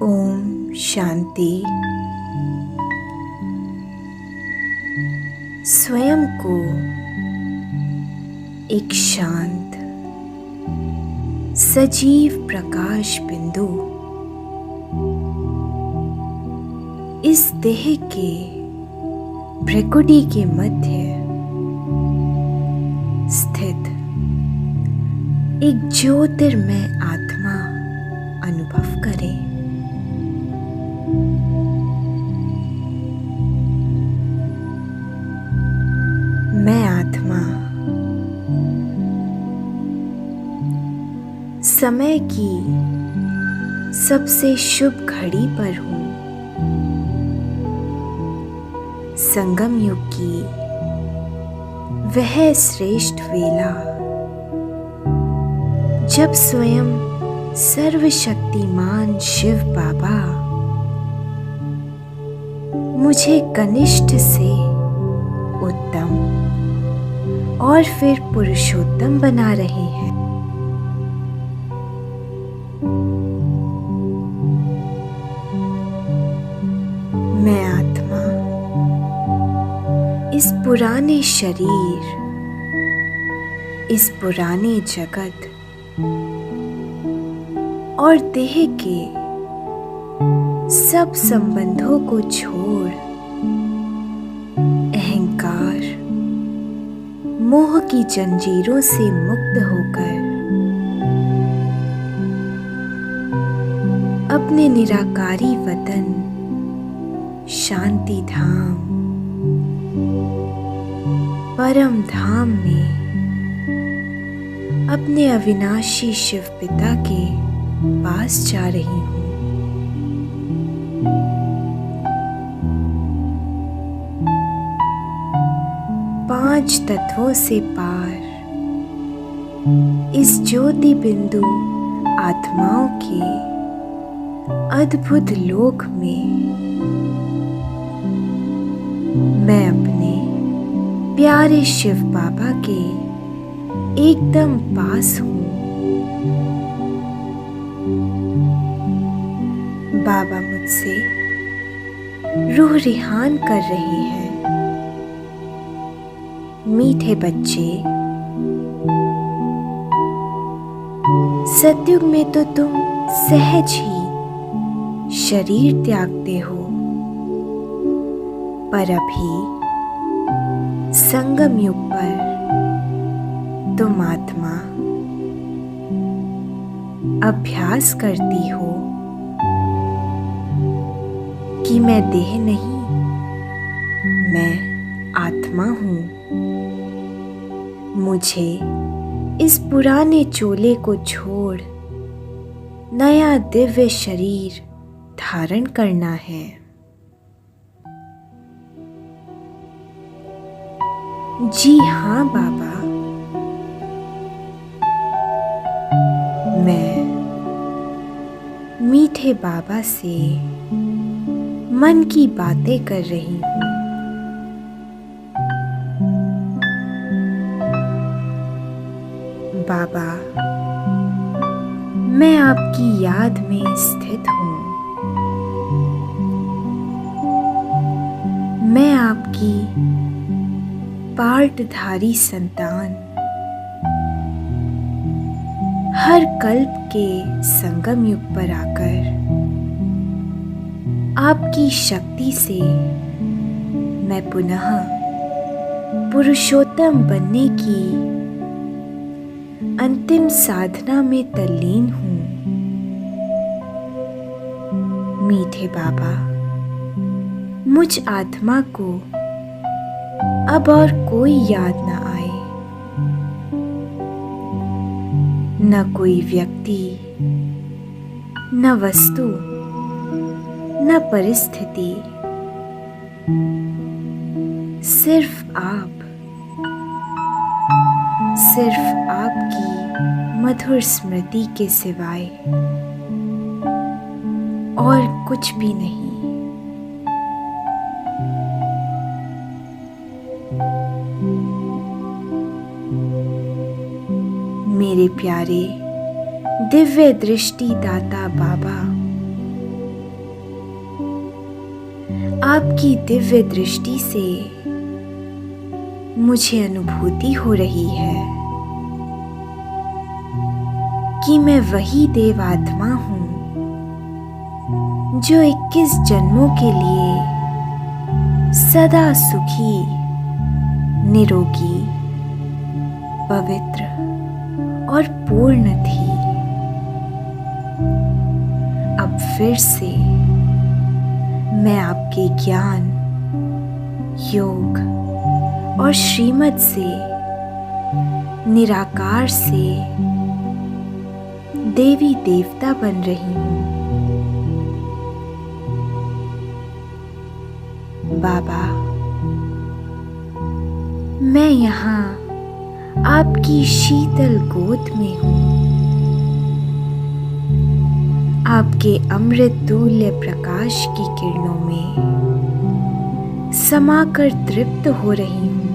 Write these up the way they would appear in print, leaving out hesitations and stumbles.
ओम शांति। स्वयं को एक शांत सजीव प्रकाश बिंदु इस देह के भ्रिकुटी के मध्य स्थित एक ज्योतिर्मय आत्मा अनुभव करें। मैं आत्मा समय की सबसे शुभ घड़ी पर हूँ। संगम युग की वह श्रेष्ठ वेला जब स्वयं सर्वशक्तिमान शिव बाबा मुझे कनिष्ठ से उत्तम और फिर पुरुषोत्तम बना रहे हैं। मैं आत्मा इस पुराने शरीर, इस पुराने जगत और देह के सब संबंधों को छोड़ अहंकार, मोह की जंजीरों से मुक्त होकर अपने निराकारी वतन शांति धाम, परम धाम में अपने अविनाशी शिव पिता के पास जा रही हूँ। पांच तत्वों से पार इस ज्योति बिंदु आत्माओं के अद्भुत लोक में मैं अपने प्यारे शिव बाबा के एकदम पास हूँ। बाबा मुझसे रूह रिहान कर रहे हैं। मीठे बच्चे, सतयुग में तो तुम सहज ही शरीर त्यागते हो, पर अभी संगम युग पर तुम आत्मा अभ्यास करती हो कि मैं देह नहीं, मैं आत्मा हूँ। मुझे इस पुराने चोले को छोड़ नया दिव्य शरीर धारण करना है। जी हाँ बाबा, मैं मीठे बाबा से मन की बातें कर रही हूँ। बाबा, मैं आपकी याद में स्थित हूँ। मैं आपकी पार्टधारी संतान हर कल्प के संगम युग पर आकर आपकी शक्ति से मैं पुनः पुरुषोत्तम बनने की अंतिम साधना में तल्लीन हूँ। मीठे बाबा, मुझ आत्मा को अब और कोई याद न आए, न कोई व्यक्ति, न वस्तु, न परिस्थिति, सिर्फ आप, सिर्फ आपकी मधुर स्मृति के सिवाय और कुछ भी नहीं। मेरे प्यारे दिव्य दृष्टि दाता बाबा, आपकी दिव्य दृष्टि से मुझे अनुभूति हो रही है कि मैं वही देवात्मा हूँ जो 21 जन्मों के लिए सदा सुखी, निरोगी, पवित्र और पूर्ण थी। अब फिर से मैं आपके ज्ञान, योग और श्रीमत से, निराकार से देवी देवता बन रही हूँ। बाबा, मैं यहाँ आपकी शीतल गोद में हूँ। आपके अमृत तुल्य प्रकाश की किरणों में समाकर तृप्त हो रही हूँ।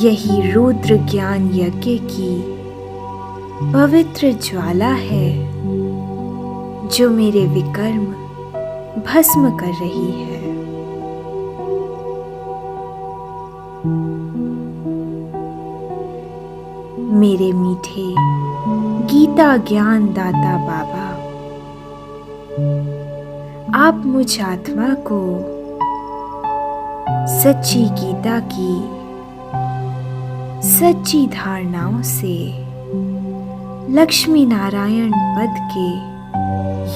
यही रुद्र ज्ञान यज्ञ की पवित्र ज्वाला है जो मेरे विकर्म भस्म कर रही है। मेरे मीठे गीता ज्ञान दाता बाबा, आप मुझ आत्मा को सच्ची गीता की सच्ची धारणाओं से लक्ष्मी नारायण पद के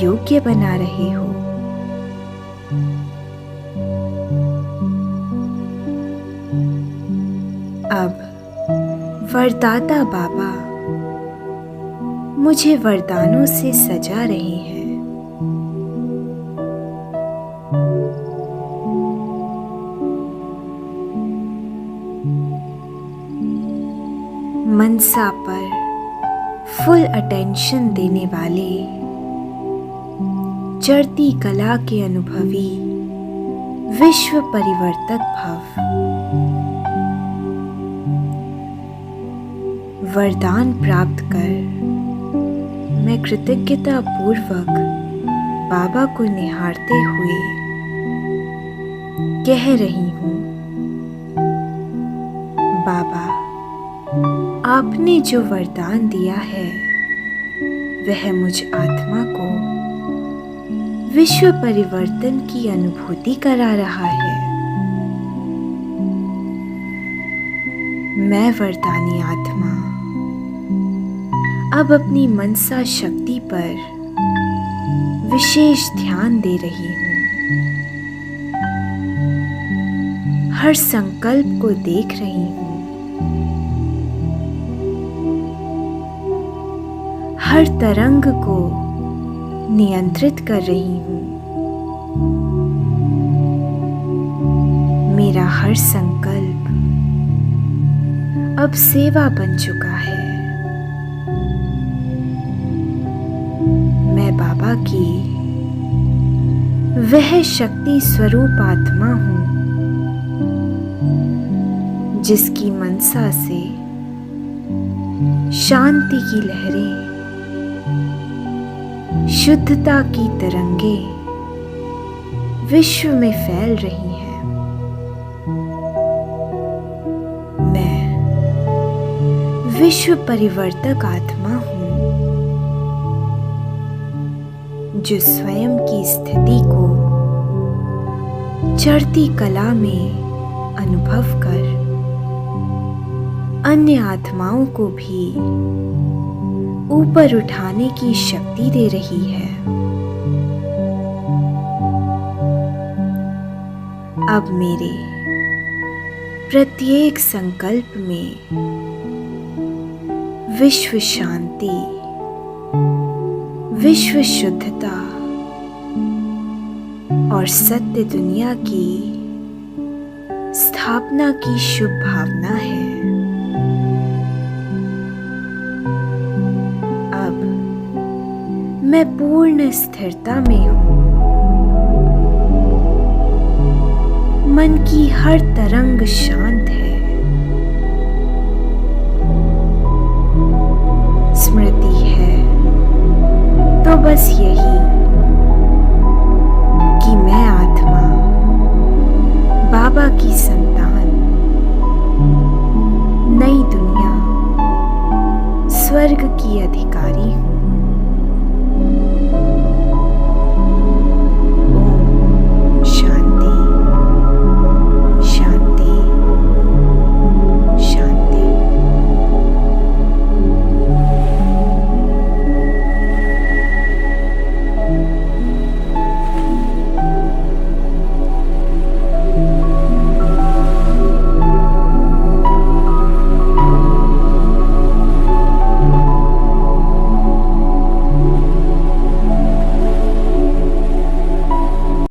योग्य बना रहे हो। अब वरदाता बाबा मुझे वरदानों से सजा रहे हैं। मनसा पर फुल अटेंशन देने वाले चढ़ती कला के अनुभवी विश्व परिवर्तक भव। वरदान प्राप्त कर मैं कृतज्ञता पूर्वक बाबा को निहारते हुए कह रही हूँ, बाबा, आपने जो वरदान दिया है वह मुझ आत्मा को विश्व परिवर्तन की अनुभूति करा रहा है। मैं वरदानी आत्मा अब अपनी मनसा शक्ति पर विशेष ध्यान दे रही हूँ। हर संकल्प को देख रही हूँ, हर तरंग को नियंत्रित कर रही हूँ। मेरा हर संकल्प अब सेवा बन चुका है। मैं बाबा की वह शक्ति स्वरूप आत्मा हूँ जिसकी मनसा से शांति की लहरें, शुद्धता की तरंगे विश्व में फैल रही हैं। मैं विश्व परिवर्तक आत्मा हूँ जो स्वयं की स्थिति को चढ़ती कला में अनुभव कर अन्य आत्माओं को भी ऊपर उठाने की शक्ति दे रही है। अब मेरे प्रत्येक संकल्प में विश्व शांति, विश्व शुद्धता और सत्य दुनिया की स्थापना की शुभ भावना है। अब मैं पूर्ण स्थिरता में हूँ। मन की हर तरंग शांत है। स्मृति है तो तो बस यही कि मैं आत्मा बाबा की संतान, नई दुनिया स्वर्ग की अधिकारी।